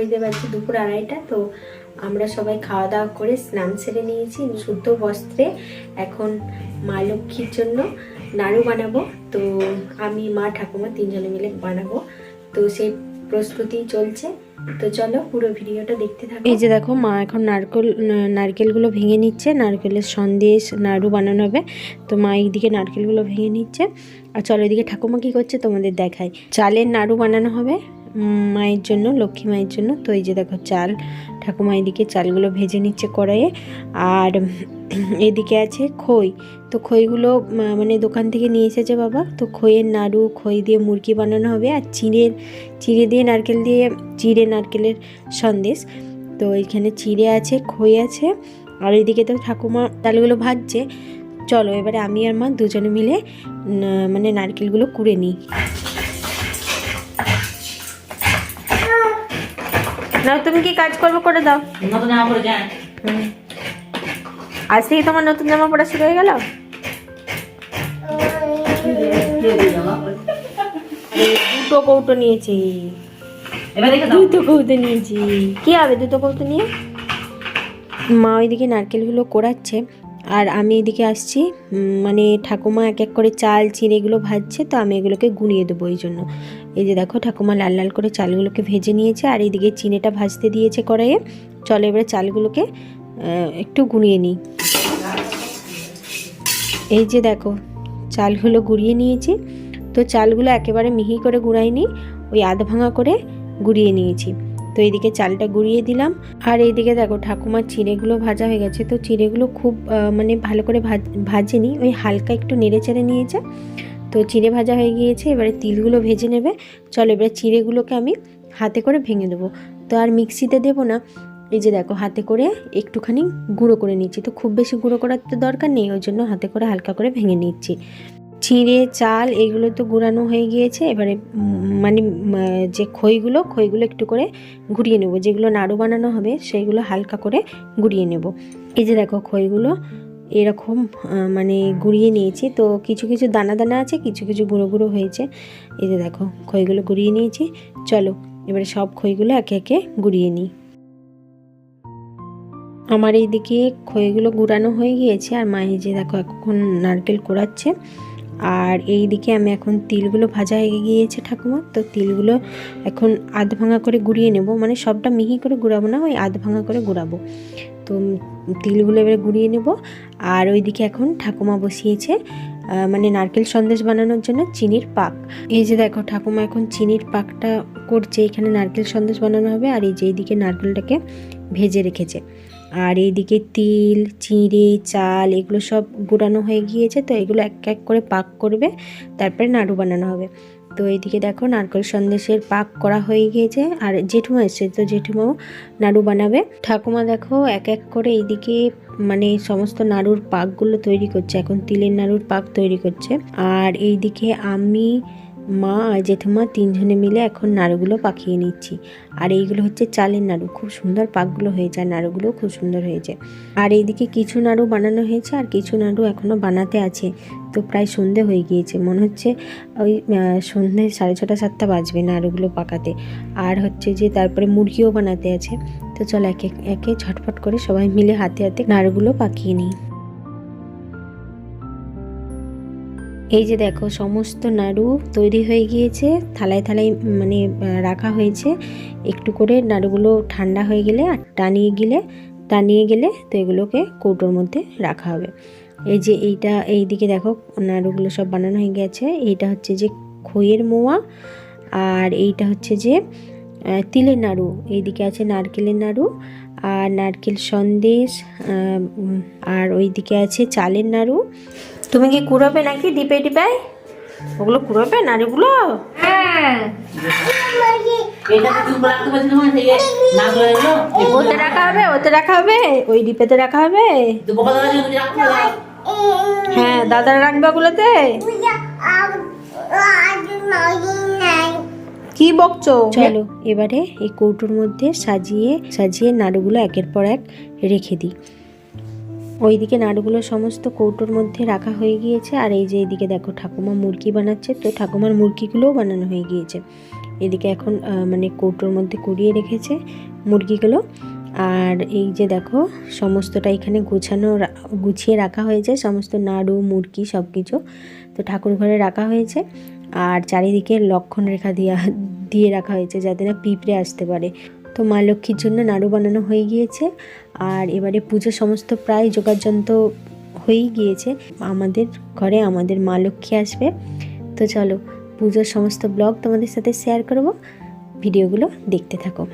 ঘড়িতে বাজছে দুপুর 2:30। তো আমরা সবাই খাওয়া দাওয়া করে স্নান সেরে নিয়েছি শুদ্ধ বস্ত্রে। এখন মা লক্ষ্মীর জন্য নাড়ু বানাবো। তো আমি, মা, ঠাকুমা তিনজনে মিলে বানাবো। তো সেই প্রস্তুতি চলছে। তো চলো পুরো ভিডিওটা দেখতে থাকো। এই যে দেখো, মা এখন নারকেলগুলো ভেঙে নিচ্ছে। নারকেলের সন্দেশ নাড়ু বানানো হবে। তো মা এইদিকে নারকেলগুলো ভেঙে নিচ্ছে, আর চলো এদিকে ঠাকুমা কী করছে তোমাদের দেখাই। চালের নাড়ু বানানো হবে মায়ের জন্য, লক্ষ্মী মায়ের জন্য। তো এই যে দেখো চাল, ঠাকুমা এদিকে চালগুলো ভেজে নিচ্ছে কড়াইয়ে। আর এদিকে আছে খই। তো খইগুলো মানে দোকান থেকে নিয়ে এসেছে বাবা। তো খইয়ের নাড়ু, খই দিয়ে মুরগি বানানো হবে, আর চিড়ে দিয়ে নারকেল দিয়ে চিড়ে নারকেলের সন্দেশ। তো এইখানে চিড়ে আছে, খই আছে, আর এইদিকে তো ঠাকুমা চালগুলো ভাজছে। চলো এবারে আমি আর মা দুজনে মিলে মানে নারকেলগুলো কুড়ে নিই। না তুমি কি কাজ করবো, করে দাও। আজ থেকে তোমার নতুন জামা পরা শুরু হয়ে গেল। দুটো কৌটো নিয়েছি, দুটো কৌটো নিয়েছি। কি হবে দুটো কৌটো নিয়ে? মা ওইদিকে নারকেলগুলো কোড়াচ্ছে, আর আমি এদিকে আসছি। মানে ঠাকুমা এক এক করে চাল চিড়েগুলো ভাজছে, তো আমি এগুলোকে গুঁড়িয়ে দেবো। এই জন্য এই যে দেখো ঠাকুমা লাল লাল করে চালগুলোকে ভেজে নিয়েছে, আর এইদিকে চিনিটা ভাজতে দিয়েছে কড়াইয়ে। চলো এবারে চালগুলোকে একটু গুঁড়িয়ে নিই। এই যে দেখো চালগুলো গুঁড়িয়ে নিয়েছি। তো চালগুলো একেবারে মিহি করে গুঁড়াইনি, ওই আধ ভাঙা করে গুঁড়িয়ে নিয়েছি। তো এইদিকে চালটা গুঁড়িয়ে দিলাম, আর এইদিকে দেখো ঠাকুমার চিড়েগুলো ভাজা হয়ে গেছে। তো চিড়েগুলো খুব মানে ভালো করে ভাজেনি, ওই হালকা একটু নেড়ে চেড়ে নিয়েছে। তো চিড়ে ভাজা হয়ে গিয়েছে, এবারে তিলগুলো ভেজে নেবে। চলো এবারে চিড়েগুলোকে আমি হাতে করে ভেঙে দেবো। তো আর মিক্সিতে দেবো না, এই যে দেখো হাতে করে একটুখানি গুঁড়ো করে নিচ্ছি। তো খুব বেশি গুঁড়ো করার তো দরকার নেই, ওই জন্য হাতে করে হালকা করে ভেঙে নিচ্ছি। চিঁড়ে চাল এগুলো তো গুঁড়ানো হয়ে গিয়েছে। এবারে মানে যে খইগুলো একটু করে গুঁড়িয়ে নেব। যেগুলো নাড়ু বানানো হবে সেইগুলো হালকা করে গুঁড়িয়ে নেব। এই যে দেখো খইগুলো এরকম মানে গুঁড়িয়ে নিয়েছি। তো কিছু কিছু দানা দানা আছে, কিছু কিছু গুঁড়ো গুঁড়ো হয়েছে। এই যে দেখো খইগুলো গুঁড়িয়ে নিয়েছি। চলো এবারে সব খইগুলো একে একে গুঁড়িয়ে নিই। আমার এইদিকে খইগুলো গুঁড়ানো হয়ে গিয়েছে, আর মা এই যে দেখো এখন নারকেল কোড়াচ্ছে। আর এই দিকে আমি এখন তিলগুলো ভাজা হয়ে গিয়েছে ঠাকুমা। তো তিলগুলো এখন আধ ভাঙা করে গুঁড়িয়ে নেব, মানে সবটা মিহি করে গুঁড়াবো না, ওই আধ ভাঙা করে গুঁড়াবো। তো তিলগুলো এবারে গুঁড়িয়ে নেব। আর ওইদিকে এখন ঠাকুমা বসিয়েছে মানে নারকেল সন্দেশ বানানোর জন্য চিনির পাক। এই যে দেখো ঠাকুমা এখন চিনির পাকটা করছে, এখানে নারকেল সন্দেশ বানানো হবে। আর এই যে এইদিকে নারকেলটাকে ভেজে রেখেছে, আর এইদিকে তিল চিঁড়ে চাল এগুলো সব গুঁড়ানো হয়ে গিয়েছে। তো এগুলো এক এক করে পাক করবে, তারপরে নাড়ু বানানো হবে। তো এইদিকে দেখো নারকেল সন্দেশের পাক করা হয়ে গিয়েছে, আর জেঠুমা এসছে, তো জেঠুমাও নাড়ু বানাবে। ঠাকুমা দেখো এক এক করে এইদিকে মানে সমস্ত নাড়ুর পাকগুলো তৈরি করছে। এখন তিলের নাড়ুর পাক তৈরি করছে, আর এইদিকে আমি, মা আর জেঠুমা তিনজনে মিলে এখন নাড়ুগুলো পাকিয়ে নিচ্ছি। আর এইগুলো হচ্ছে চালের নাড়ু, খুব সুন্দর পাকগুলো হয়েছে, আর নাড়ুগুলোও খুব সুন্দর হয়েছে। আর এইদিকে কিছু নাড়ু বানানো হয়েছে, আর কিছু নাড়ু এখনও বানাতে আছে। তো প্রায় সন্ধে হয়ে গিয়েছে, মনে হচ্ছে ওই সন্ধে 6:30 7টা বাজবে নাড়ুগুলো পাকাতে। আর হচ্ছে যে তারপরে মুরগিও বানাতে আছে। তো চলো একে একে ঝটপট করে সবাই মিলে হাতে হাতে নাড়ুগুলো পাকিয়ে নিই। এই যে দেখো সমস্ত নাড়ু তৈরি হয়ে গিয়েছে, থালায় থালায় মানে রাখা হয়েছে। একটু করে নাড়ুগুলো ঠান্ডা হয়ে গেলে আর টানিয়ে গেলে তো এগুলোকে কৌটোর মধ্যে রাখা হবে। এই যে এই দিকে দেখো নাড়ুগুলো সব বানানো হয়ে গেছে। এইটা হচ্ছে যে খইয়ের মোয়া, আর এইটা হচ্ছে যে তিলের নাড়ু। এইদিকে আছে নারকেলের নাড়ু আর নারকেল সন্দেশ, আর ওইদিকে আছে চালের নাড়ু। তুমি কি কুড়াবে নাকি ডিপে ডিপাই? ওগুলো কুড়াবে নাড়ুগুলো? ওতে রাখা হবে, ওতে রাখা হবে, ওই ডিপেতে রাখা হবে। হ্যাঁ দাদারা রাখবে ওগুলোতে। কি বকছো? চলো এবারে এই কৌটোর মধ্যে সাজিয়ে নাড়ুগুলো একের পর এক রেখে দিই। ওইদিকে নাড়ুগুলো সমস্ত কৌটোর মধ্যে রাখা হয়ে গিয়েছে। আর এই যে এইদিকে দেখো ঠাকুমা মুরগি বানাচ্ছে। তো ঠাকুমার মুরগিগুলোও বানানো হয়ে গিয়েছে। এদিকে এখন মানে কৌটোর মধ্যে কুড়িয়ে রেখেছে মুরগিগুলো। আর এই যে দেখো সমস্তটা এখানে গুছিয়ে রাখা হয়েছে, সমস্ত নাড়ু মুরগি সব কিছু তো ঠাকুর ঘরে রাখা হয়েছে। আর চারিদিকে লক্ষণ রেখা দিয়ে রাখা হয়েছে যাতে না পিঁপড়ে আসতে পারে। তো মা লক্ষ্মীর জন্য নাড়ু বানানো হয়ে গিয়েছে। আর এবারে পুজো সমস্ত প্রায় যোগাড়যন্ত্র হয়েই গিয়েছে। আমাদের ঘরে আমাদের মা লক্ষ্মী আসবে। তো চলো পুজোর সমস্ত ব্লগ তোমাদের সাথে শেয়ার করব, ভিডিওগুলো দেখতে থাকো।